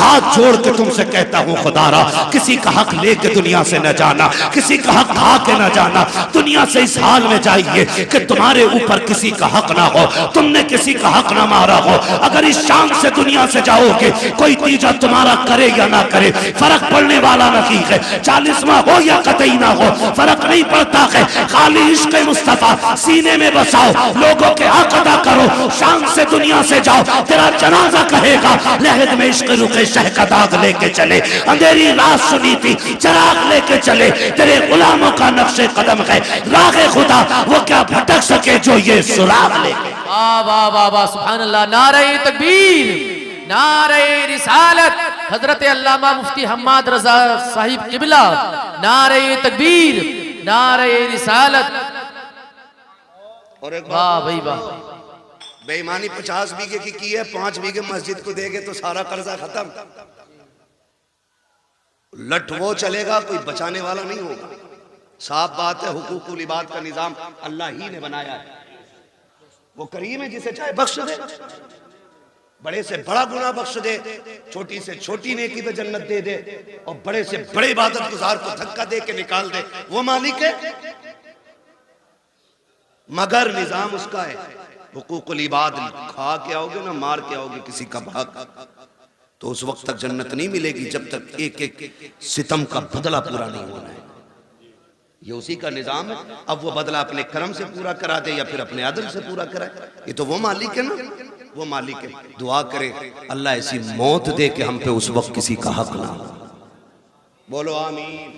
हाथ जोड़ के तुमसे कहता हूँ खुदारा, किसी का हक लेके दुनिया से न जाना, किसी का हक खा के न जाना। दुनिया से इस हाल में जाइए कि तुम्हारे ऊपर किसी का हक ना हो, तुमने किसी का हक ना मारा हो। अगर इस शान से दुनिया से जाओगे, कोई तीजा तुम्हारा करे या ना करे, फर्क पड़ने वाला नहीं है। 40वां हो या कतई ना हो, फर्क नहीं पड़ता है। खाली इश्क मुस्तफा सीने में बसाओ, लोगों के हक अदा करो, शान से दुनिया से जाओ। तेरा जनाजा कहेगा लहद में इश्क रुके शह का दाग लेके चले, अंधेरी रात सुनी थी चराग लेके चले। तेरे गुलामों का नक्शे कदम है रागे खुदा, वो क्या भटक सके जो ये सुराग लेके। वाह वाह वाह वाह, सुभान अल्लाह। नारे तकबीर, नारे रिसालत, हजरत अल्लामा मुफ्ती हम्माद रजा साहिब किबला। नारे तकबीर, नारे रिसालत। और एक वाह भाई वाह। बेईमानी 50 बीघे की है, 5 बीघे मस्जिद को देंगे तो सारा कर्जा खत्म। लट वो चलेगा, कोई बचाने वाला नहीं होगा। साफ बात है, हुकूकुल इबाद का निजाम अल्लाह ही ने बनाया है। वो करीम है, जिसे चाहे बख्श दे, बड़े से बड़ा गुनाह बख्श दे, छोटी से छोटी नेकी पे जन्नत दे दे, और बड़े से बड़े इबादत गुजार को धक्का दे के निकाल दे। वो मालिक है, मगर निजाम उसका है। हुकूकुल इबाद खा के आओगे ना, मार के आओगे किसी का भाग, तो उस वक्त तक जन्नत नहीं मिलेगी जब तक एक एक सितम का बदला पूरा नहीं होना है। ये उसी का निजाम है। अब वो बदला अपने कर्म से पूरा करा दे या फिर अपने अदल से पूरा कराए, ये तो वो मालिक है ना, वो मालिक है। दुआ करे अल्लाह ऐसी मौत दे कि हम पे उस वक्त किसी का हक ना हो। बोलो आमीन।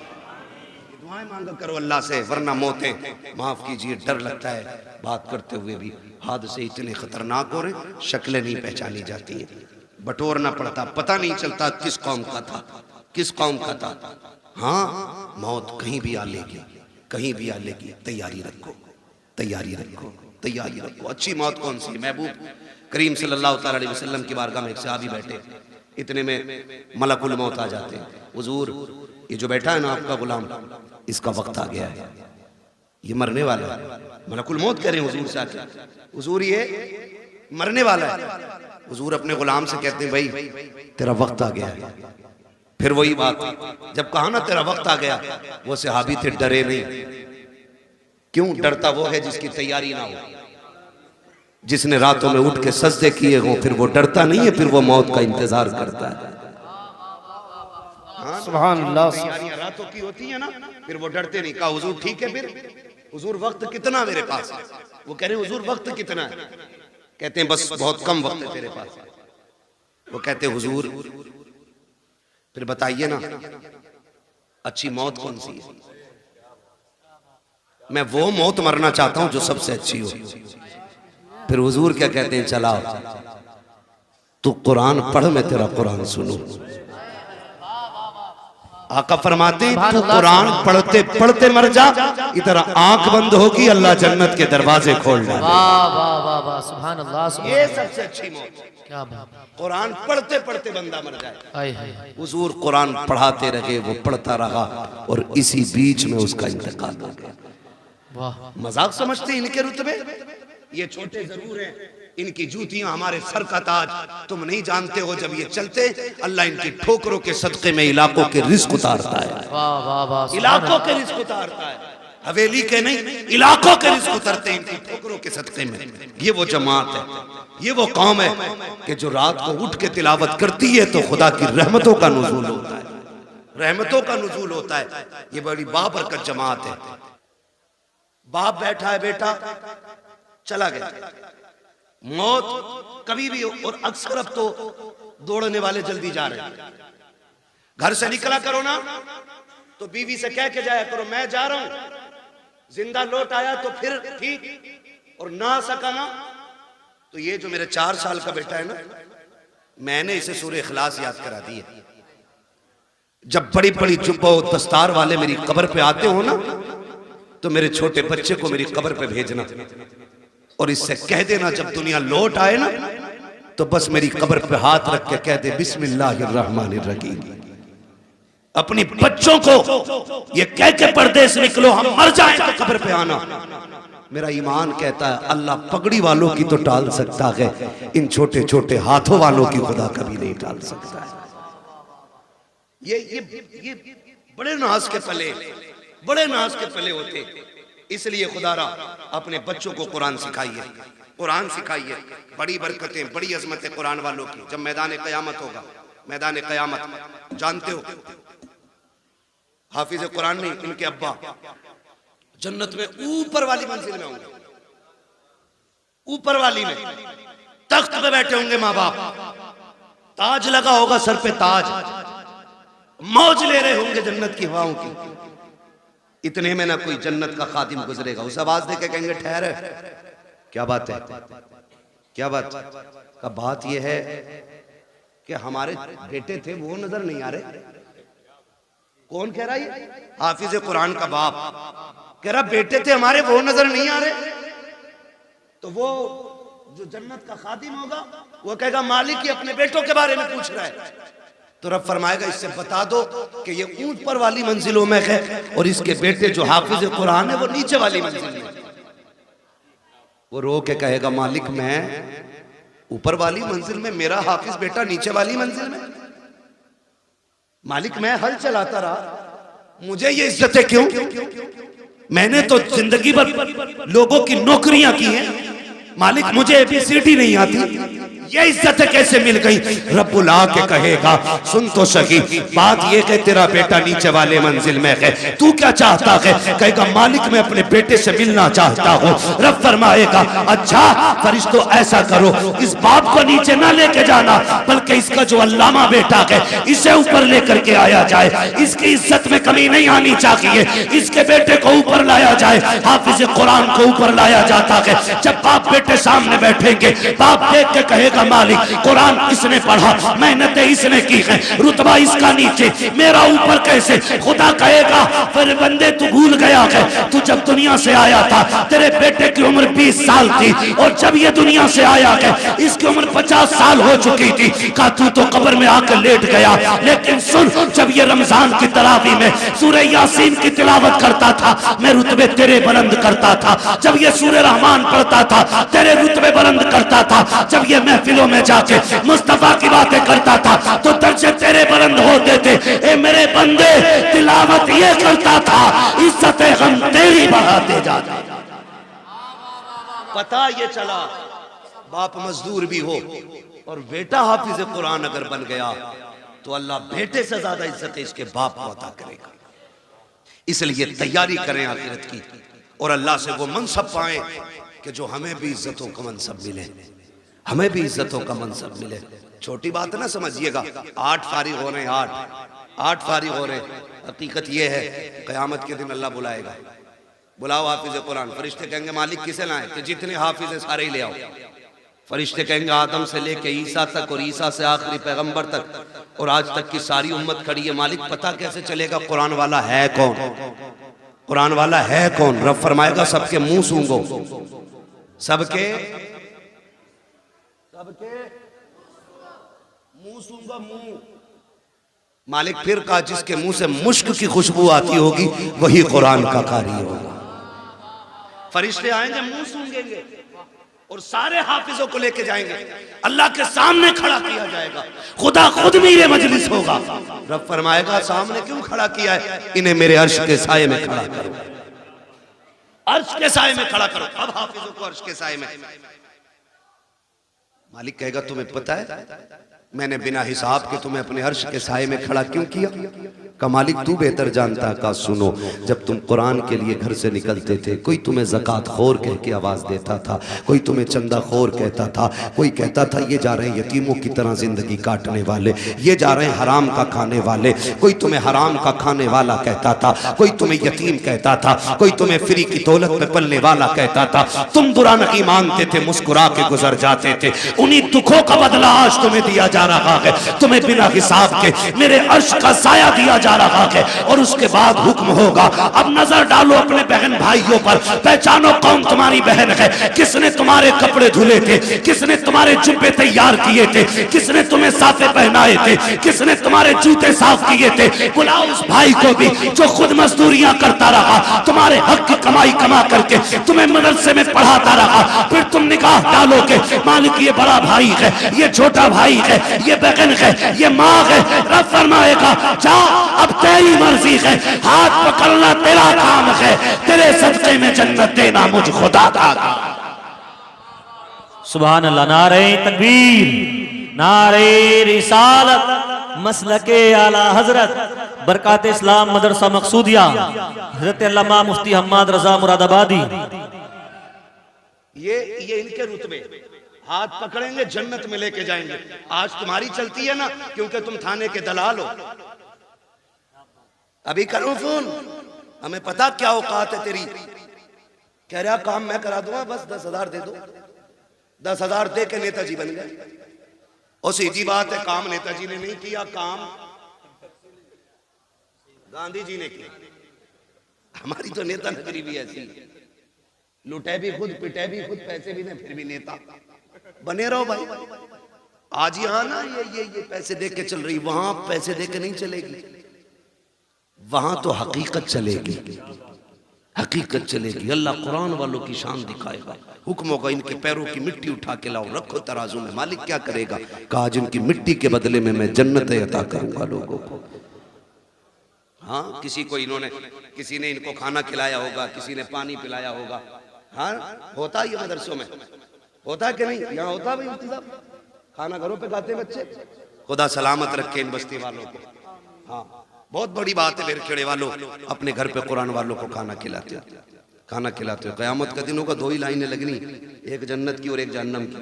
दुआएं मांगा करो अल्लाह से, वरना मौतें, माफ कीजिए, डर लगता है बात करते हुए भी। हादसे इतने खतरनाक हो रहे, शक्लें नहीं पहचानी जाती हैं, बटोरना पड़ता, पता नहीं चलता किस कौम का था, किस कौम का था। हाँ, मौत कहीं भी आ लेगी, कहीं भी आ लेगी। तैयारी रखो, तैयारी रखो, तैयारी रखो। अच्छी मौत कौन सी? महबूब करीम सल्लल्लाहु अलैहि वसल्लम की बारगाह में एक सहाबी बैठे, इतने में मलकुल मौत आ जाते हैं। हुजूर, ये जो बैठा है ना आपका गुलाम, इसका वक्त आ गया है, ये मरने वाला है। मलकुल मौत कह रहे हैं हुजूर से आके, हुजूर ये मरने वाला है। हुजूर अपने गुलाम से कहते हैं, भाई तेरा वक्त आ गया है। फिर वही बात, जब कहा ना तेरा वक्त आ गया, वो सहाबी थे, डरे नहीं। क्यों डरता? वो है जिसकी तैयारी ना हो, जिसने रातों में उठ के सजदे किए हों, फिर वो डरता नहीं है, फिर वो मौत का इंतजार करता है। सुभान अल्लाह। तैयारियां रातों की होती है ना, फिर वो डरते नहीं। कहा हुजूर ठीक है, फिर हुजूर वक्त कितना मेरे पास है? वो कह रहे हैं हुजूर वक्त कितना है? कहते हैं बस बहुत कम वक्त है तेरे पास। वो कहते हैं हुजूर फिर बताइए ना, अच्छी मौत कौन सी है? मैं वो मौत मरना चाहता हूं जो सबसे अच्छी हो। फिर हुजूर क्या कहते हैं, चलाओ तू कुरान पढ़, मैं तेरा कुरान सुनूं। आका फरमाते हैं तू कुरान पढ़ते पढ़ते मर जा, इधर आंख बंद होगी, अल्लाह जन्नत के दरवाजे खोल डाले। वाह वाह वाह वाह, सुभान अल्लाह। ये सबसे अच्छी मौत, क्या बात, कुरान पढ़ते पढ़ते बंदा मर जाए। हाय हाय। हुजूर कुरान पढ़ाते रहे, वो पढ़ता रहा, और इसी बीच में उसका इंतकाल हो गया। वाह, मजाक समझते हैं इनके रुतबे? ये छोटे जरूर हैं, इनकी जूतियां हमारे सर का ताज। तुम नहीं जानते हो, जब ये चलते अल्लाह इनकी ठोकरों के सदके में इलाकों के रिस्क उतारता है। वाह वाह वाह, इलाकों के रिस्क उतारता है, हवेली के नहीं, इलाकों के रिस्क उतरते हैं इनकी ठोकरों के सदके में। ये वो जमात है, ये वो कौम है कि जो रात को उठ के तिलावत करती है तो खुदा की रहमतों का नुज़ूल होता है, रहमतों का नुज़ूल होता है। ये बड़ी बाबरकत जमात है। बाप बैठा है, बेटा चला गया, मौत कभी भी, और अक्सर अब तो दौड़ने वाले जल्दी जा रहे हैं। घर से निकला करो ना तो बीवी से कह के जाया करो मैं जा रहा हूं, जिंदा लौट आया तो फिर ठीक, और ना आ सका ना तो ये जो मेरे 4 साल का बेटा है ना, मैंने इसे सूरह इखलास याद करा दी है। जब बड़ी बड़ी जुब्बा और दस्तार वाले मेरी कब्र पे आते हो ना, तो मेरे छोटे बच्चे को मेरी कब्र पे भेजना और इससे कह देना जब दुनिया लौट आए ना तो बस मेरी कब्र पे हाथ रख के कह दे बिस्मिल्लाहिर्रहमानिर्रहीम। अपनी बच्चों को ये कह के परदेश निकलो, हम मर जाएं तो कब्र पे आना। मेरा ईमान कहता है अल्लाह पगड़ी वालों की तो टाल सकता है, इन छोटे छोटे हाथों वालों की खुदा कभी नहीं टाल सकता है। ये बड़े नाज के पले, बड़े नाज के पले होते। इसलिए खुदारा अपने बच्चों को कुरान सिखाइए, कुरान सिखाइए। बड़ी बरकतें, बड़ी अजमतें कुरान वालों की। जब मैदान क़यामत होगा, मैदान क़यामत जानते हो, हाफिज कुरान नहीं, इनके अब्बा जन्नत में ऊपर वाली मंजिल में होंगे, ऊपर वाली में तख्त पे बैठे होंगे माँ बाप, ताज लगा होगा सर पे ताज, मौज ले रहे होंगे जन्नत की हवाओं की। इतने में ना कोई जन्नत का खादिम गुजरेगा, उस आवाज दे के कहेंगे ठहरे, क्या बात है, क्या बात का बात यह है कि हमारे बेटे थे वो नजर नहीं आ रहे। कौन कह रहा है? हाफिज कुरान का बाप कह रहा बेटे थे हमारे वो नजर नहीं आ रहे। तो वो जो जन्नत का खादिम होगा वो कहेगा मालिक ही अपने बेटों के बारे में पूछ रहा है। तो रब फरमाएगा इससे बता दो कि ये ऊंच पर वाली मंजिलों में है और इसके बेटे जो हाफिज कुरान है वो नीचे वाली मंजिल में। वो रो के कहेगा मालिक मैं ऊपर वाली मंजिल में, मेरा हाफिज बेटा नीचे वाली मंजिल में। मालिक मैं हल चलाता रहा, मुझे ये इज्जतें क्यों? मैंने तो जिंदगी भर लोगों की नौकरियां की हैं, मालिक मुझे ABCD नहीं आती, ये इज्जतें कैसे मिल गई? रब्बुल आके कहेगा सुन तो सही, बात ये कि तेरा बेटा नीचे वाले मंजिल में है, तू क्या चाहता है? कहेगा मालिक मैं अपने बेटे से मिलना चाहता हूँ। रब फरमाएगा अच्छा फरिश्तों ऐसा करो, इस बाप को नीचे ना लेके जाना, बल्कि इसका जो अल्लामा बेटा है इसे ऊपर लेकर के आया जाए, इसकी इज्जत में कमी नहीं आनी चाहिए, इसके बेटे को ऊपर लाया जाए। हाफिज कुरान को ऊपर लाया जाता है। जब बाप बेटे सामने बैठेंगे, बाप देख के कहेगा मालिक कुरान इसने पढ़ा, मेहनतें इसने की है, रुतबा इसका नीचे, मेरा ऊपर कैसे? खुदा कहेगा फिर बंदे तू भूल गया है, तू जब दुनिया से आया था तेरे बेटे की उम्र 20 साल थी और जब ये दुनिया से आया है इसकी उम्र 50 साल हो चुकी थी। कहा तू तो कब्र में आकर लेट गया, लेकिन सुन जब ये रमजान की तरावी में सूरह यासीन की तिलावत करता था मैं रुतबे तेरे बुलंद करता था, जब ये सूरह रहमान पढ़ता था तेरे रुतबे बुलंद करता था, जब ये महफिलों में जाके मुस्तफा की बातें करता था तो दर्जे तेरे बुलंद होते थे। ए मेरे बंदे तिलावत ये करता था, इज्जत हम तेरी बढ़ाते जाते। पता ये चला बाप मजदूर भी हो और बेटा हाफिज कुरान अगर बन गया तो अल्लाह बेटे से ज्यादा इज्जत इसके बाप को अता करेगा। इसलिए तैयारी करें आखिरत की और अल्लाह से वो मनसब पाएं कि जो हमें भी इज्जतों का मनसब मिले, हमें भी इज्जतों का मनसब मिले। छोटी बात ना समझिएगा, 8 फारिग हो रहे हैं, 8 फारिग हो रहे हैं। हकीकत ये है क़यामत के दिन अल्लाह बुलाएगा, बुलाओ हाफिज कुरान। फरिश्ते कहेंगे मालिक किसे लाए? कि जितने हाफिज हैं सारे ही ले आओ। फरिश्ते कहेंगे आदम से लेके ईसा तक और ईसा से आखिरी पैगंबर तक और आज तक की सारी उम्मत खड़ी है। मालिक पता कैसे चलेगा कुरान वाला है कौन? कुरान वाला है कौन? रब फरमाएगा सबके मुंह सूंघो, सबके मुंह सूंघो, मुंह। मालिक फिर कहा जिसके मुंह से मुश्क की खुशबू आती होगी वही कुरान का कारी होगा। फरिश्ते आएंगे मुंह सूंघेंगे और सारे हाफिजों को लेके जाएंगे, अल्लाह के सामने खड़ा किया जाएगा, खुदा खुद मेरे मजलिस होगा। रब फरमाएगा सामने क्यों खड़ा किया है? इन्हें मेरे अर्श के साये में खड़ा करो, अर्श के साये में खड़ा करो। अब हाफिजों को अर्श के साये में। मालिक कहेगा तुम्हें पता है मैंने बिना हिसाब के तुम्हें अपने अर्श के साये में खड़ा क्यों किया? का मालिक तू बेहतर जानता। का सुनो जब तुम कुरान के लिए घर से निकलते थे कोई तुम्हें ज़कात खोर कह के आवाज़ देता था, कोई तुम्हें चंदा खोर कहता था, कोई कहता था ये जा रहे हैं यतीमों की तरह ज़िंदगी काटने वाले, ये जा रहे हैं हराम का खाने वाले, कोई तुम्हें हराम का खाने वाला कहता था, कोई तुम्हें यतीम कहता था, कोई तुम्हें फ्री की दौलत में पलने वाला कहता था। तुम बुरा नहीं मानते थे, मुस्कुरा के गुजर जाते थे। उन्हीं दुखों का बदला आज तुम्हें दिया जा रहा है। तुम्हें बिना हिसाब के मेरे अर्श का साया दिया जा रहा है और उसके बाद हुक्म होगा अब नजर डालो अपने बहन भाइयों पर, पहचानो कौन तुम्हारी बहन है, किसने तुम्हारे कपड़े धुले थे, किसने तुम्हारे जुब्बे तैयार किए थे, किसने तुम्हें साफे पहनाए थे, किसने तुम्हारे जूते साफ किए थे। बुलाओ उस भाई को भी जो खुद मजदूरियां करता रहा, तुम्हारे हक की कमाई कमा करके तुम्हें मदरसे में पढ़ाता रहा, फिर तुम निकाह डालोगे मालिक ये बड़ा भाई है, ये छोटा भाई है, ये बहन है, ये माँ है। रब फरमाएगा जा अब तेरी मर्जी है, हाथ पकड़ना तेरा काम है, तेरे सदक़े में जन्नत देना मुझ खुदा का। सुभान अल्लाह। नारे तकबीर, नारे रिसालत, मसलके आला हजरत बरकात इस्लाम मदरसा मकसूदिया हजरत अल्लामा मुफ्ती हम्माद रजा मुरादाबादी। ये इनके रुतबे, हाथ पकड़ेंगे जन्नत में लेके जाएंगे। आज तुम्हारी चलती है ना क्योंकि तुम थाने के दलाल हो। अभी करो फोन, हमें पता क्या औकात है तेरी। कह रहा काम मैं करा दूंगा, बस 10,000 दे दो। 10,000 दे के नेताजी बन गए। और सीधी बात है, काम नेताजी ने नहीं किया, काम गांधी जी ने किया। हमारी तो नेता नगरी भी ऐसी है, लुटे भी खुद, पिटे भी खुद, पैसे भी नहीं, फिर भी नेता बने रहो भाई। आज यहाँ ना ये पैसे दे के चल रही, वहां पैसे दे के नहीं चलेगी, वहां तो हकीकत चलेगी, हकीकत चलेगी। अल्लाह कुरान वालों की शान दिखाएगा, हुक्म होगा इनके पैरों की मिट्टी उठा के लाओ, रखो तराजू में। मालिक क्या करेगा? कहा जिनकी मिट्टी के बदले में मैं जन्नत अता करूंगा लोगों को। हाँ, किसी ने इनको खाना खिलाया होगा, किसी ने पानी पिलाया होगा। हाँ, होता ही मदरसों में, होता कि नहीं? यहाँ होता भाई इंतजाम, खाना घरों पे खाते बच्चे। खुदा सलामत रखे इन बस्ती वालों को। हाँ, बहुत बड़ी बात है मेरे खेड़े वालों, अपने घर पे कुरान वालों को खाना खिलाते हो, खाना खिलाते हो। क़यामत का दिन होगा, 2 ही लाइनें लगनी, एक जन्नत की और एक जहन्नम की।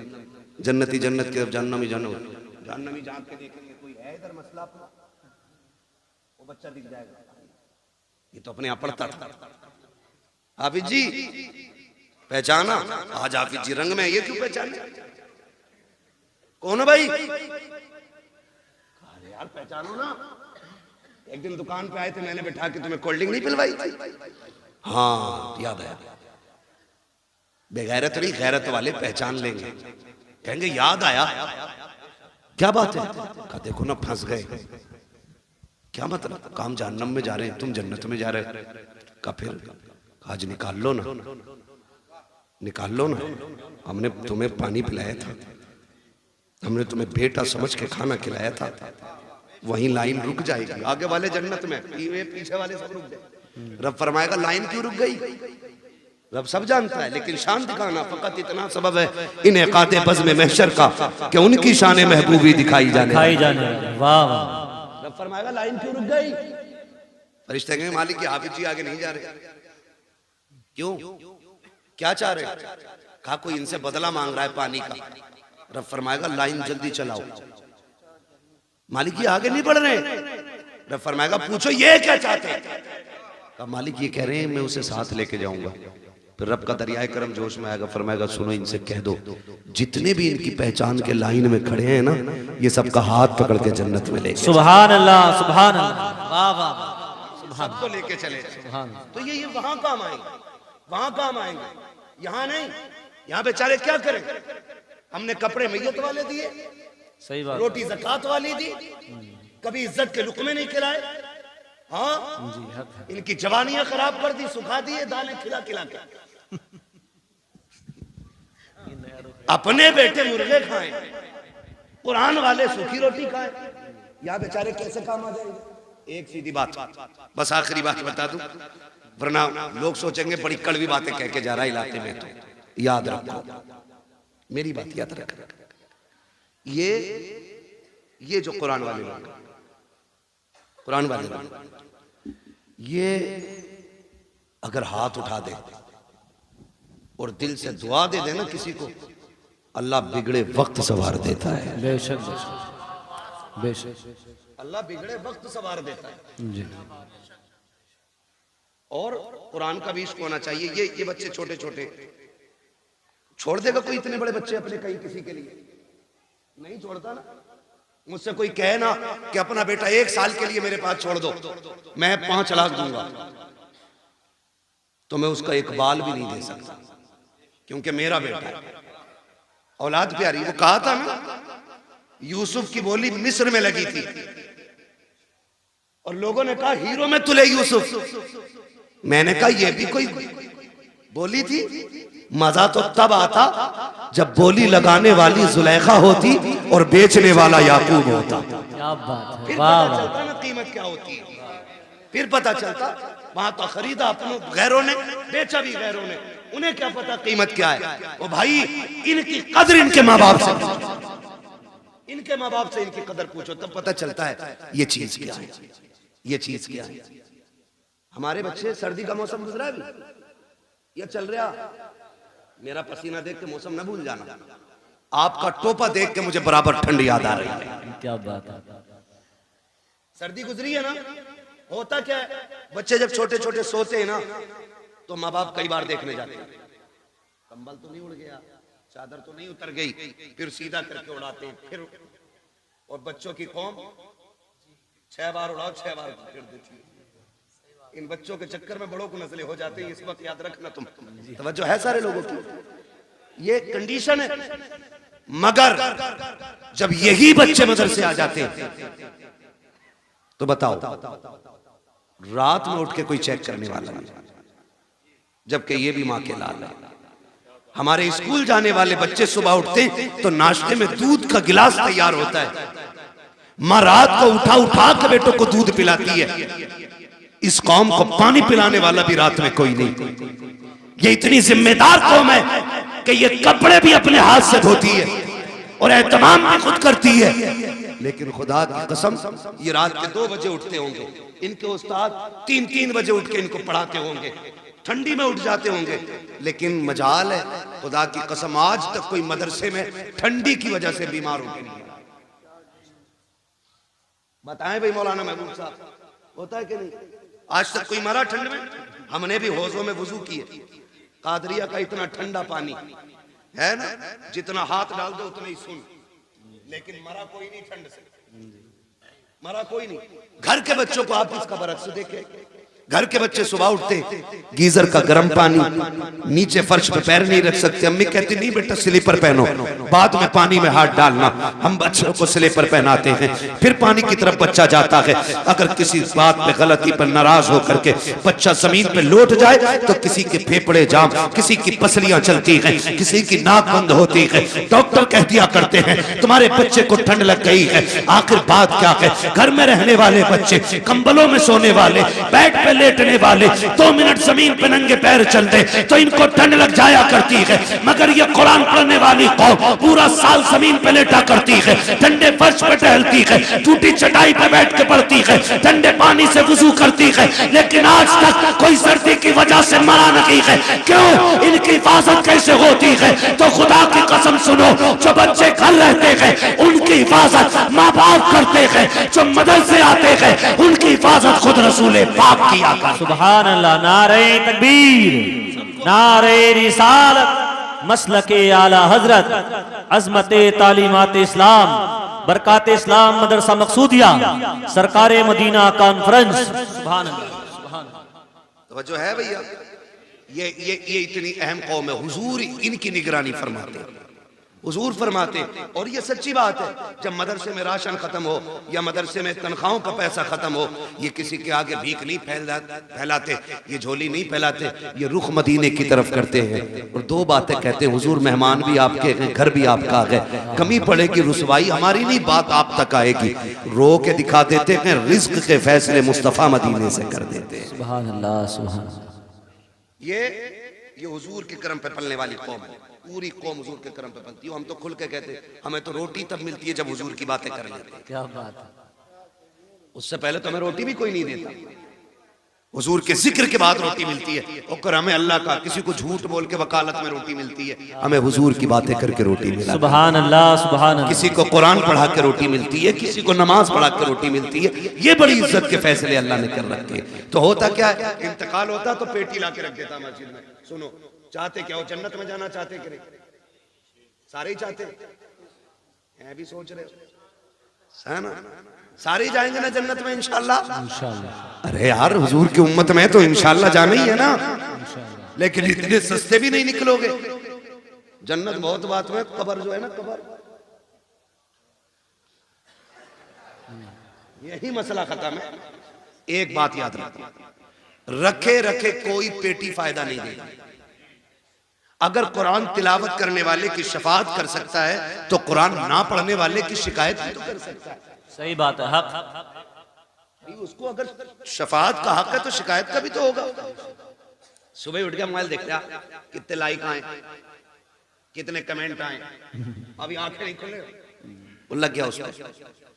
जन्नती जन्नत की, जहन्नमी जहन्नमी जान के देखेंगे कोई है इधर मसला अपना, वो बच्चा दिख जाएगा। ये तो अपने यहाँ पढ़ता था। हाफिज जी पहचाना? आज हाफिज जी रंग में, ये क्यों पहचाने? कौन है भाई? अरे यार पहचानो ना। एक दिन दुकान पे आए थे, मैंने बैठा के तुम्हें कोल्ड ड्रिंक नहीं पिलवाई? हाँ याद आया। बेगैरत नहीं, गैरत वाले पहचान लेंगे, कहेंगे याद आया। क्या बात है? कहा देखो ना फंस गए। क्या मतलब? काम जहन्नम में जा रहे हैं, तुम जन्नत में जा रहे हो। कहा फिर? आज निकाल लो ना, निकाल लो ना। हमने तुम्हें पानी पिलाया था, हमने तुम्हें बेटा समझ के खाना खिलाया था। वहीं लाइन रुक जाएगी, आगे वाले जन्नत में, पीछे वाले सब रुक जाए। रब फरमाएगा लाइन क्यों रुक गई? रब सब जानता है, लेकिन शान दिखाना फकत इतना सबब है इन इकाते बज़्म महशर का कि उनकी शान महबूबी दिखाई जाने। वाह वाह। रब फरमाएगा लाइन क्यों रुक गई? फरिश्ते कहेंगे मालिक के हाफिज जी आगे नहीं जा रहे। क्यों? क्या चाह रहे? कहा कोई इनसे बदला मांग रहा है पानी का। रब फरमाएगा लाइन जल्दी चलाओ। मालिक ये आगे नहीं बढ़ रहे। रब फरमाएगा पूछो ये क्या चाहते हैं? कहा मालिक ये कह रहे हैं मैं उसे साथ लेके जाऊंगा। फिर रब का दरियाए करम जोश में आएगा, फरमाएगा सुनो इनसे कह दो जितने भी इनकी पहचान के लाइन में खड़े हैं ना, ये सबका हाथ पकड़ के जन्नत में ले। सुभान अल्लाह, सुभान अल्लाह, वाह वाह। सबको लेके चले। तो ये वहां काम आएंगे, वहां काम आएंगे, यहाँ नहीं। यहाँ बेचारे क्या करें? हमने कपड़े मैयत वाले दिए, सही बात, रोटी ज़कात वाली दी, कभी इज्जत के लुकमे नहीं खिलाए। हाँ, इनकी जवानियां खराब कर दी, सुखा दिए दालें खिला खिला के। अपने बेटे मुर्गे खाएं, कुरान वाले सूखी रोटी खाएं। यहाँ बेचारे कैसे काम आ जाएंगे? एक सीधी बात, बस आखिरी बात बता दूं, वरना लोग सोचेंगे बड़ी कड़वी बातें कह के जा रहा है इलाके में। तो याद रखो, मेरी बात याद रख। ये जो कुरान वाले लोग, कुरान वाले लोग, ये अगर हाथ उठा दे और दिल से दुआ दे देना किसी को, अल्लाह बिगड़े वक्त सवार देता है। बेशक बेशक, अल्लाह बिगड़े वक्त सवार देता है जी। और कुरान का भी इश्क होना चाहिए। ये बच्चे छोटे छोटे, छोड़ देगा कोई इतने बड़े बच्चे अपने कहीं किसी के लिए? नहीं छोड़ता ना। मुझसे कोई कहे ना कि अपना बेटा 1 साल के लिए मेरे पास छोड़ दो, मैं 5 लाख दूंगा, तो मैं उसका एक बाल भी नहीं दे सकता, क्योंकि मेरा बेटा है, औलाद प्यारी। वो कहा था ना, यूसुफ की बोली मिस्र में लगी थी और लोगों ने कहा हीरो में तुले यूसुफ। मैंने कहा ये भी कोई बोली थी? मजा तो तब आता जब बोली लगाने वाली जुलेखा होती और बेचने वाला याकूब होता। क्या बात है, फिर वाह पता चलता ना कीमत क्या होती है, फिर पता चलता। वहां तो खरीदा अपनों गैरों ने, बेचा भी गैरों ने, उन्हें क्या पता कीमत क्या है। वो भाई इनकी कदर इनके माँ बाप से पूछो, इनके माँ बाप से इनकी कदर पूछो, तब पता चलता है ये चीज क्या है, ये चीज क्या है। हमारे बच्चे, सर्दी का मौसम गुजरा है, ये चल रहा, मेरा पसीना देख के मौसम न भूल जाना, आपका टोपा देख के मुझे बराबर ठंड याद आ रही है। क्या बात है। सर्दी गुजरी है ना, होता क्या है, बच्चे जब छोटे छोटे सोते हैं ना, तो माँ बाप कई बार देखने जाते हैं, कंबल तो नहीं उड़ गया, चादर तो नहीं उतर गई, फिर सीधा करके उड़ाते हैं, फिर और बच्चों की कौम 6 बार उड़ाओ 6 बार फिर देती है। इन बच्चों के चक्कर में बड़ों को नजले हो जाते हैं, इस वक्त याद रखना तुम, तवज्जो है सारे लोगों की, ये कंडीशन है। मगर जब यही बच्चे मदरसे आ जाते हैं तो बताओ रात में उठ के कोई चेक करने वाला नहीं, जबकि ये भी माँ के लाल है। हमारे स्कूल जाने वाले बच्चे सुबह उठते तो नाश्ते में दूध का गिलास तैयार होता है, माँ रात को उठा उठा के बेटों को दूध पिलाती है। इस कौम को पानी पिलाने वाला भी रात में कोई नहीं। ये इतनी जिम्मेदार कौम है कि ये कपड़े भी अपने हाथ से धोती है और एहतमाम भी खुद करती है, लेकिन खुदा की कसम ये रात के 2 बजे उठते होंगे, इनके उस्ताद 3-3 बजे उठ के इनको पढ़ाते होंगे, ठंडी में उठ जाते होंगे, लेकिन मजाल है खुदा की कसम आज तक कोई मदरसे में ठंडी की वजह से बीमार हो गया। बताएं भाई मौलाना महबूब साहब, होता है कि नहीं? आज तक कोई मरा ठंड में? हमने भी हौजों में वुजू किए, कादरिया का इतना ठंडा पानी है ना, जितना हाथ डाल दो उतना ही सुन, लेकिन मरा कोई नहीं ठंड से, मरा कोई नहीं। घर के बच्चों को आप इसका बरक्स देखे, घर के बच्चे सुबह उठते गीजर का गर्म पानी, नीचे फर्श पे पैर नहीं रख सकते, अम्मी कहती नहीं बेटा स्लीपर पहनो, बाद में पानी में हाथ डालना। हम बच्चों को स्लीपर पहनाते हैं, फिर पानी की तरफ बच्चा जाता है, अगर किसी बात पे गलती पर नाराज होकर के बच्चा जमीन पे लौट जाए तो किसी के फेफड़े जाम, किसी की पसलियां चलती हैं, किसी की नाक बंद होती है, डॉक्टर कह दिया करते हैं तुम्हारे बच्चे को ठंड लग गई है। आखिर बात क्या है, घर में रहने वाले बच्चे, कंबलों में सोने वाले, बेड पे लेटने वाले 2 मिनट जमीन पे नंगे पैर चल दे तो इनको ठंड लग जाया करती है, मगर ये कुरान पढ़ने वाली कौम पूरा साल जमीन पे लेटा करती है, ठंडे फर्श पे टहलती है, टूटी चटाई पे बैठ के पढ़ती है, ठंडे पानी से वुजू करती है, लेकिन आज तक कोई सर्दी की वजह से मरा नहीं है। क्यों? इनकी हिफाजत कैसे होती है? तो खुदा की कसम सुनो, जो बच्चे घर रहते हैं उनकी हिफाजत माँ बाप करते हैं, जो मदरसे आते हैं उनकी हिफाजत खुद रसूल पाक किया। सुभान अल्लाह, नारे तकबीर, नारे रिसालत, मसलके आला हजरत, अजमते तालीमात इस्लाम, बरकात इस्लाम मदरसा मकसूदिया, सरकारे मदीना कॉन्फ्रेंस। सुभान अल्लाह, तो जो है भैया ये इतनी अहम कौम है, हुजूर इनकी निगरानी फरमाते हैं, हुजूर फरमाते। और ये सच्ची बात है, जब मदरसे में राशन खत्म हो या मदरसे में तनख्वाहों का पैसा खत्म हो, ये किसी के आगे भीख नहीं फैलाते, ये झोली नहीं फैलाते, ये रुख मदीने की तरफ करते हैं और 2 बातें कहते हैं, हुजूर मेहमान भी आपके हैं, घर भी आपका है, कमी पड़ेगी रुसवाई हमारी नहीं, बात आप तक आएगी, रो के दिखा देते हैं, रिज्क के फैसले मुस्तफा मदीने से कर देते हैं। सुभान अल्लाह, सुभान। ये हुजूर के करम पे पलने वाली कौम है, पूरी कौम हुजूर के करम पे पलती है। हम तो खुल के कहते हैं हमें तो रोटी तब मिलती है जब हुजूर की बातें कर लेते हैं। क्या बात है, उससे पहले तो हमें रोटी भी कोई नहीं देता, हुजूर के जिक्र के बाद रोटी मिलती है। और हमें अल्लाह का, किसी को झूठ बोल के वकालत में रोटी मिलती है, हमें हुजूर की बातें करके रोटी मिलती है। सुभान अल्लाह, सुभान अल्लाह। किसी को कुरान पढ़ा के रोटी मिलती है, किसी को नमाज पढ़ा के रोटी मिलती है। ये बड़ी इज्जत के फैसले अल्लाह ने कर रखे। तो होता क्या है, इंतकाल होता तो पेटी ला के रख देता मस्जिद में। सुनो, चाहते क्या हो, जन्नत में जाना चाहते कि नहीं? सारे ही चाहते हैं, भी सोच रहे हो, है ना? सारे जाएंगे ना जन्नत में इंशाल्लाह। इंशाअल्लाह। अरे यार हुजूर की उम्मत में तो इंशाल्लाह जाना ही है ना, लेकिन इतने सस्ते भी नहीं निकलोगे। जन्नत बहुत बात में, कब्र जो है ना, कब्र, यही मसला खत्म है। एक बात याद रखो, रखे रखे कोई पेटी फायदा नहीं देगी। अगर कुरान तिलावत करने वाले की शफाअत कर सकता है तो कुरान ना पढ़ने वाले की शिकायत भी तो कर सकता है। सही बात है, हक। उसको अगर शफाअत का हक है तो शिकायत का भी तो होगा। सुबह उठ के मोबाइल देख लिया, कितने लाइक आए, कितने कमेंट आए, अभी आंखें नहीं खुले, वो लग गया उसको।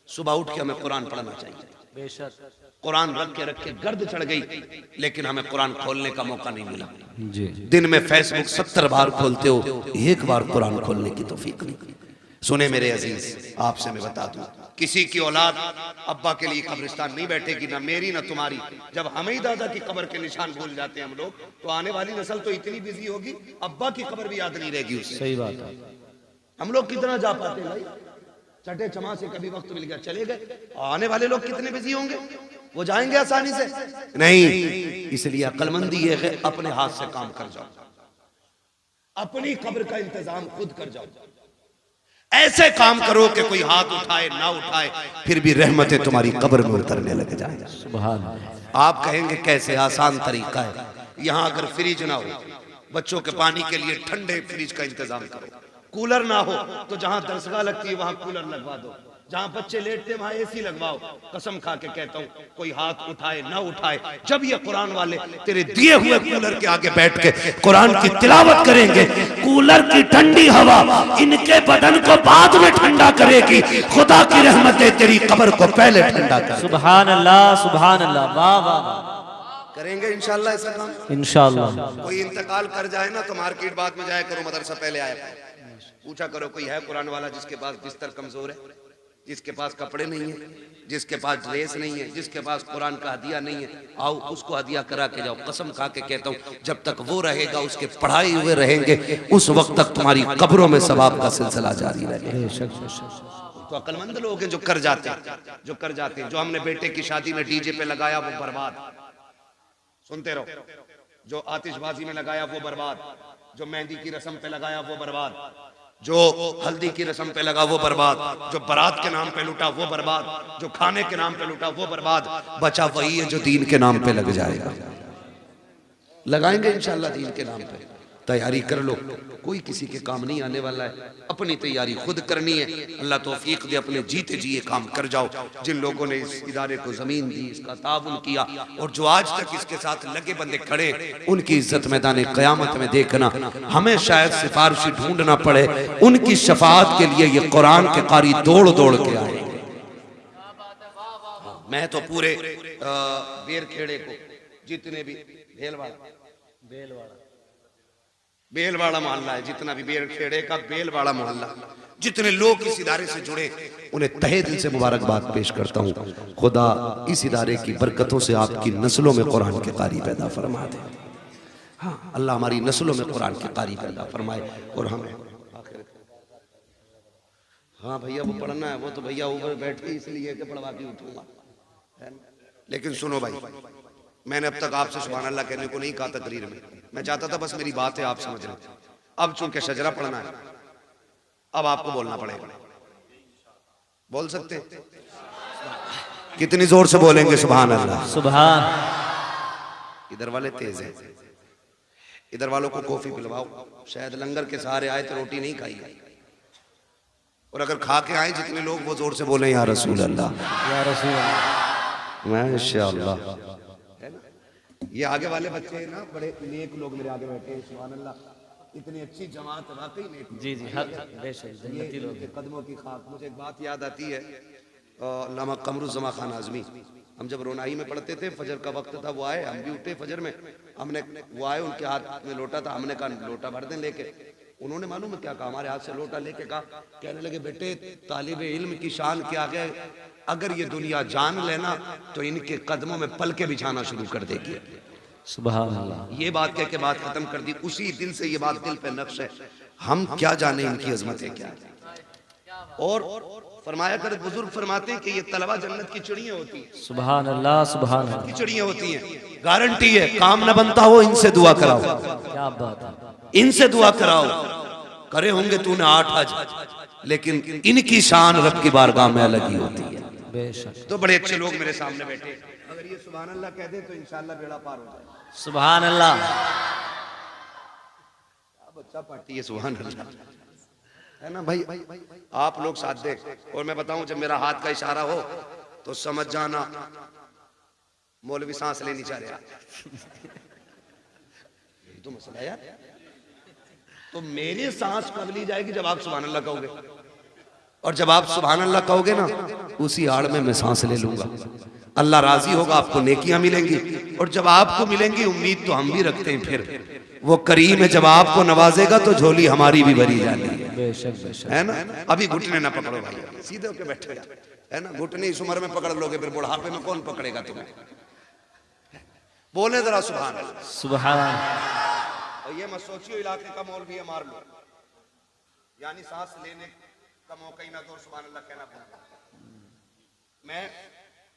सुबह उठ के हमें कुरान पढ़ना चाहिए। बेशक कुरान रख के गर्द चढ़ गई, लेकिन हमें कुरान खोलने का मौका नहीं मिला। जी। दिन में फेसबुक 70 बार खोलते हो, एक बार कुरान खोलने की तौफीक नहीं। सुने मेरे अजीज, आपसे मैं बता दूं, किसी की औलाद अब्बा के लिए कब्रिस्तान नहीं बैठेगी, ना मेरी ना तुम्हारी। जब हमें ही दादा की कब्र के निशान भूल जाते हैं हम लोग, तो आने वाली नस्ल तो इतनी बिजी होगी, अब्बा की कब्र भी याद नहीं रहेगी उससे। सही बात है। हम लोग कितना जा पाते हैं भाई, चटे चमा से कभी वक्त मिल गया चले गए। आने वाले लोग कितने बिजी होंगे, वो जाएंगे आसानी से नहीं। इसलिए अक्लमंदी ये है, अपने हाथ से काम कर जाओ, अपनी कब्र का इंतजाम खुद कर जाओ। ऐसे काम करो कि कोई हाथ उठाए ना उठाए, फिर भी रहमतें तुम्हारी कब्र में उतरने लग जाए। सुभान अल्लाह। आप कहेंगे कैसे, आसान तरीका है। यहाँ अगर फ्रिज ना हो, बच्चों के पानी के लिए ठंडे फ्रिज का इंतजाम करो। कूलर ना हो तो जहां दरसगाह लगती है वहां कूलर लगवा दो, जहां बच्चे लेटते वहां एसी लगवाओ। कसम खा के कहता हूं, कोई हाथ उठाए ना उठाए, जब ये कुरान वाले तेरे दिए हुए कूलर के आगे बैठ के कुरान की तिलावत करेंगे, कूलर की ठंडी हवा इनके बदन को बाद में ठंडा करेगी। खुदा की रहमतें तेरी कब्र को पहले ठंडा कर। सुभान अल्लाह, सुभान अल्लाह। वाह वाह। करेंगे इंशाल्लाह ऐसा काम। इंशाअल्लाह। कोई इंतकाल कर जाए ना तो मार्केट बाद में जाया करो, मदरसा पहले आया पूछा करो, कोई है कुरान वाला जिसके पास बिस्तर कमजोर है, जिसके पास कपड़े नहीं है, जिसके पास ड्रेस नहीं है, जिसके पास कुरान का हदिया नहीं है, आओ उसको हदिया करा के जाओ। कसम खा के कहता हूँ, जब तक वो रहेगा, उसके पढ़ाए हुए रहेंगे, उस वक्त तक तुम्हारी कब्रों में सवाब का सिलसिला जारी रहेगा। तो अक्लमंद लोग हैं जो कर जाते हैं, जो हमने बेटे की शादी में डीजे पे लगाया वो बर्बाद, सुनते रहो। जो आतिशबाजी में लगाया वो बर्बाद, जो मेहंदी की रस्म पे लगाया वो बर्बाद, जो हल्दी की रस्म पे लगा वो बर्बाद, जो बारात के नाम पे लूटा वो बर्बाद, जो खाने के नाम पे लूटा वो बर्बाद। बचा वही है जो दीन के नाम पे लग जाएगा। लगाएंगे इंशाल्लाह दीन के नाम पे। तैयारी कर लो, कोई किसी के काम नहीं आने वाला है, अपनी तैयारी खुद करनी है। अल्लाह तौफीक दे, अपने जीते जी ये काम कर जाओ। जिन लोगों ने इस इदारे को जमीन दी, इसका ताउन किया, और जो आज तक इसके साथ लगे बंदे खड़े, उनकी इज्जत मैदान क़यामत में देखना। हमें शायद सिफारिशी ढूंढना पड़े, उनकी शफाअत के लिए ये कुरान के कारी दौड़ दौड़ के आए। मैं तो पूरे बेरखेड़े को, जितने भी बेलवाड़ा मोहल्ला है, जितना भी बेरखेड़े का बेलवाड़ा मोहल्ला, जितने लोग इस इदारे से जुड़े, उन्हें तहे दिल से मुबारकबाद पेश करता हूँ। खुदा इस इदारे की बरकतों से आपकी नस्लों में कुरान के कारी पैदा फरमा दे। हाँ, अल्लाह हमारी नस्लों में कुरान के कारी पैदा फरमाए। और हमें हाँ भैया वो पढ़ना है, वो तो भैया ऊपर बैठ के इसलिए कि पढ़वा के उठूंगा। लेकिन सुनो भाई, मैंने अब तक आपसे सुभान अल्लाह कहने को नहीं कहा तकरीर में, मैं चाहता था बस मेरी बात है आप समझ लें। अब चूंकि शजरा पढ़ना है, अब आपको बोलना पड़ेगा। बोल सकते हैं? कितनी जोर से बोलेंगे सुभान अल्लाह? सुभान। इधर वाले तेज हैं, इधर वालों को कॉफी पिलवाओ। शायद लंगर के सहारे आए तो रोटी नहीं खाई, और अगर खा के आए जितने लोग, वो जोर से बोले या रसूल अल्लाह, या रसूल अल्लाह। माशाअल्लाह। ये आगे वाले बच्चे ना बड़े नेक लोग मेरे आगे बैठे हैं, सुभान अल्लाह। इतनी अच्छी जमात है, वाकई नेक। जी जी, हक बेशक, जन्नती लोग हैं। कदमों की खाक। मुझे एक बात याद आती है, अल्लामा कमरुज़्ज़मा खान आज़मी, हम जब रोनाई में पढ़ते थे, फजर का वक्त था, वो आए, हम भी उठे फजर में, हमने वो आए, उनके हाथ में लोटा था, हमने कहा लोटा भर दें लेके। उन्होंने मालूम है क्या कहा, हमारे हाथ से लोटा लेके कहा, कहने लगे बेटे तालिब इल्म की शान क्या है, अगर ये दुनिया जान लेना तो इनके कदमों में पलके बिछाना शुरू कर देगी। सुभान अल्लाह। ये बात कह के बात खत्म कर दी। उसी दिन से ये बात दिल पे नक्श है। हम क्या जाने इनकी अजमत है क्या। और फरमाया कर बुजुर्ग फरमाते हैं कि ये तलवा जन्नत की चिड़ियां होती हैं, सुभान अल्लाह, सुभान अल्लाह। की चिड़ियां होती हैं। गारंटी है, काम न बनता हो इनसे दुआ कराओ, क्या बात है। इनसे दुआ कराओ। करे होंगे तूने 8 हज, लेकिन इनकी शान रब की बारगाह में अलग ही होती है। बेशक। तो बड़े अच्छे लोग मेरे सामने बैठे, अगर ये सुभान अल्लाह कह दे तो इंशाअल्लाह बेड़ा पार हो जाए। सुभान अल्लाह। बच्चा पार्टी है, सुभान अल्लाह, है ना भाई। आप लोग साथ दे। और मैं बताऊं, जब मेरा हाथ का इशारा हो तो समझ जाना मौलवी सांस लेनी चाह रहा। यही तो मसला है यार। तो मेरी सांस कब ली जाएगी? जब आप सुभान अल्लाह कहोगे। और जब आप सुभान अल्लाह कहोगे ना, उसी आड़ में मैं सांस ले लूंगा। अल्लाह राजी होगा, आपको नेकियां मिलेंगी। और जब आपको मिलेंगी, उम्मीद तो हम भी रखते हैं, फिर वो करीम है, जब आपको नवाजेगा तो झोली हमारी भी भरी जाती है। बेशक बेशक। है ना। अभी घुटने ना पकड़ो भाई, सीधे होके बैठो यार, है ना। घुटने इस उम्र में पकड़ लोगे, फिर बुढ़ापे में कौन पकड़ेगा तुम्हें? बोले जरा सुभान अल्लाह, सुभान। और ये मत सोचियो इलाके का मौलवी है मार लो, यानी सांस लेने का मौका ही ना दो, सुभान अल्लाह कहना पड़ता। मैं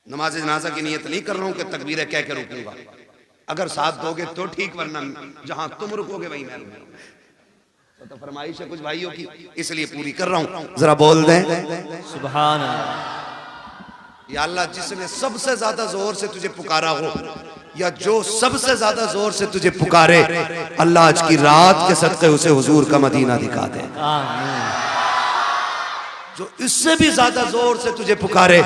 नमाज जनाजा की नियत नहीं कर रहा हूं कि तकबीरें कह के रुकूंगा। अगर साथ दोगे तो ठीक, वरना जहां तुम रुकोगे वहीं मैं रुकूंगा। तो फरमाइश है कुछ भाइयों की, इसलिए पूरी कर रहा हूं। जरा बोल दें सुभान अल्लाह। या अल्लाह, जिसने सबसे ज्यादा जोर से तुझे पुकारा हो, या जो सबसे ज्यादा जोर से तुझे पुकारे, अल्लाह आज की रात के सदक़े उसे हुजूर का मदीना दिखा दे। आमीन। जो इससे भी ज्यादा जोर से तुझे पुकारे,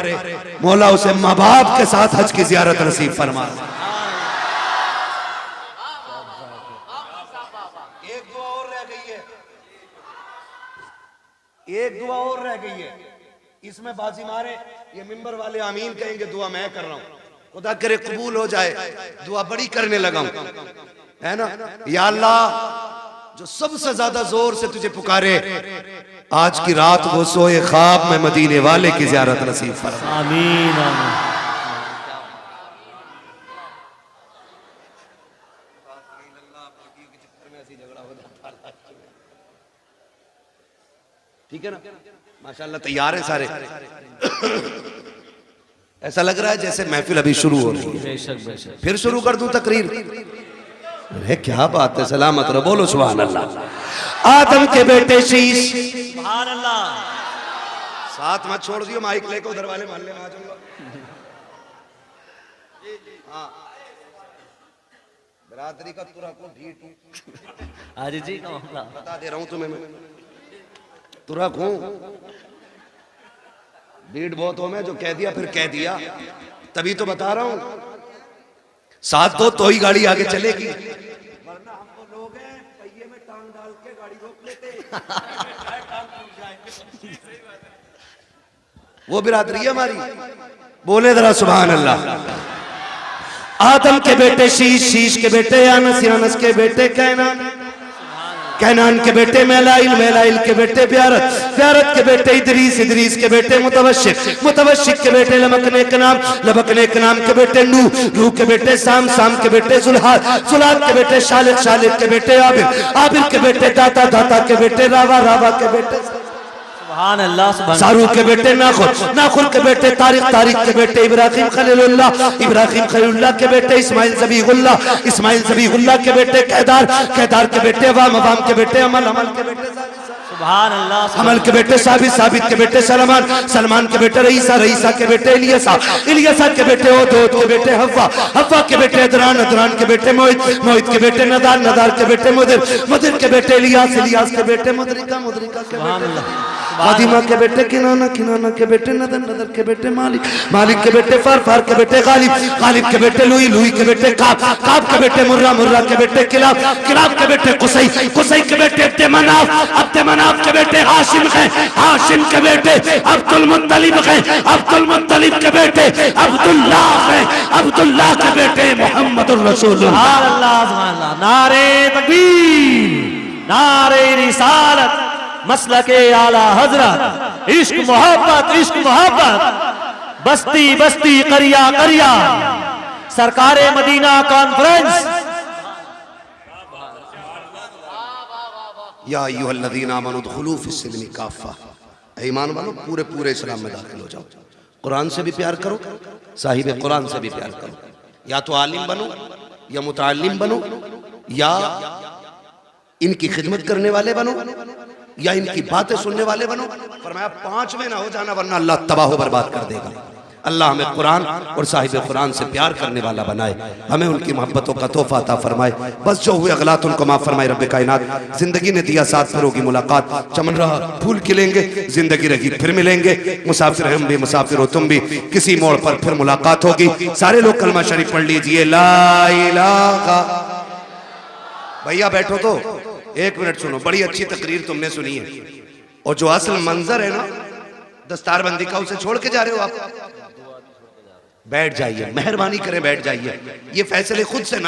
मौला उसे माँ बाप के साथ हज की जियारत नसीब फरमा। एक दुआ और रह गई है, एक दुआ और रह गई है। इसमें बाजी मारे, ये मिंबर वाले आमीन कहेंगे, दुआ मैं कर रहा हूं, खुदा करे कबूल हो जाए। दुआ बड़ी करने लगा हूं, है ना। या अल्लाह, जो सबसे ज्यादा जोर से तुझे पुकारे, आज की रात वो सोए ख्वाब में मदीने वाले की जियारत नसीब फरमा। आमीन आमीन। ठीक है ना। माशाल्लाह तैयार है सारे। ऐसा लग रहा है जैसे महफिल अभी शुरू हो रही है। बेशक बेशक। फिर शुरू कर दूं तकरीर? अरे क्या बात है, सलामत रहो, बोलो सुभान अल्लाह। आदम के बेटे शीश, सुभान अल्लाह। साथ मत छोड़ दियो, माइक लेकर उधर वाले मोहल्ले में आ जाऊंगा। हाँ, बरादरी का तुरा को ढीठ आज जी का मामला बता दे रहा हूं तुम्हें मैं। तुरा को भीड़ बहुत हो, मैं जो कह दिया फिर कह दिया, तभी तो बता रहा हूं। साथ दो तो ही गाड़ी आगे चलेगी, वरना हम तो लोग हैं पहिए में टांग डाल के गाड़ी रोक लेते। वो बिरादरी है हमारी। बोले जरा सुभान अल्लाह। आदम के बेटे शीश, शीश के बेटे यानस, यानस के बेटे कैनान, कैनान के बेटे मेलाइल, मेलाइल के बेटे ब्यारत, ब्यारत के बेटे इदरीस, इदरीस के बेटे मुतवशिक, मुतवशिक के बेटे लबकने के नाम, लबकने के नाम के बेटे नूह, नूह के बेटे साम, साम के बेटे जुल्हाद, जुल्हाद के बेटे शालिक, शालिक के बेटे आबिर, आबिर के बेटे दाता, दाता के बेटे रावा, रावा के बेटे सुभान अल्लाह। सुभान शाहरुख के बेटे नाखुर, नाखुर के बेटे तारिक, तारिक के बेटे इब्राहिम खलीलुल्लाह, इब्राहिम खलीलुल्लाह के बेटे इस्माइल ज़बीहुल्लाह, इस्माइल ज़बीहुल्लाह के बेटे केदार, केदार के बेटे वाम, वाम के बेटे अमल, अमल के बेटे सुभान अल्लाह। अमल के बेटे साबित, साबित के बेटे सलमान, सलमान के बेटे रईसा, रईसा के बेटे इलियासा, इलियासा के बेटे ओद, ओद के बेटे हव्वा, हव्वा के बेटे अदरान, अदरान के बेटे मोहित, मोहित के बेटे नदार, नदार के बेटे मुदिर, मुदिर के बेटे इलियास, इलियास के बेटे मुदरिका, मुदरिका के बेटे फातिमा के बेटे किनाना, किनाना के बेटे नदर, नदर के बेटे मालिक, मालिक के बेटे फार, फार के बेटे गालिब, गालिब के बेटे लुई, लुई के बेटे काब, काब के बेटे मुर्रा, मुर्रा के बेटे किलाब, किलाब के बेटे कुसई, कुसई के बेटे अब्दे मनाफ, अब्दे मनाफ के बेटे हाशिम हैं, हाशिम के बेटे अब्दुल मुत्तलिब हैं, अब्दुल मुत्तलिब के बेटे अब्दुल्लाह हैं, अब्दुल्लाह के बेटे मोहम्मदुर रसूलुल्लाह। सुभान अल्लाह, सुभान अल्लाह। नारे तकबीर, नारे रिसालत, मसलके आला हजरत, इश्क मोहब्बत, इश्क मोहब्बत, बस्ती बस्ती करिया करिया, सरकारे मदीना कॉन्फ्रेंस। या अय्युहल्लज़ीना आमनू उदखुलू फिस्सिल्मी काफ़ा ईमान वालों पूरे पूरे इस्लाम में दाखिल हो जाओ। कुरान से भी प्यार करो, साहिब कुरान से भी प्यार करो। या तो आलिम बनो या मुताल्लिम बनो या इनकी खिदमत करने वाले बनो या इनकी बातें सुनने वाले बनो। फरमाया 5 में ना हो जाना वरना अल्लाह तबाह बर्बाद कर देगा। अल्लाह हमें कुरान और साहिब कुरान से प्यार करने वाला बनाए, हमें उनकी मोहब्बतों का तोहफा अता फरमाए। बस जो हुए अगलात उनको माफ फरमाए रब्बे कायनात। जिंदगी ने दिया साथ, फिर होगी मुलाकात। चमन रहा फूल खिलेंगे, जिंदगी रही फिर मिलेंगे। मुसाफिर हम भी, मुसाफिर हो तुम भी, किसी मोड़ पर फिर मुलाकात होगी। सारे लोग कलमा शरीफ पढ़ लीजिए, ला इलाहा। भैया बैठो तो 1 मिनट सुनो, बड़ी अच्छी तकरीर तुमने सुनी है और जो असल मंजर है ना दस्तारबंदी का, उसे छोड़ के जा रहे हो आप। बैठ जाइए, मेहरबानी करें बैठ जाइए। ये फैसले खुद से ना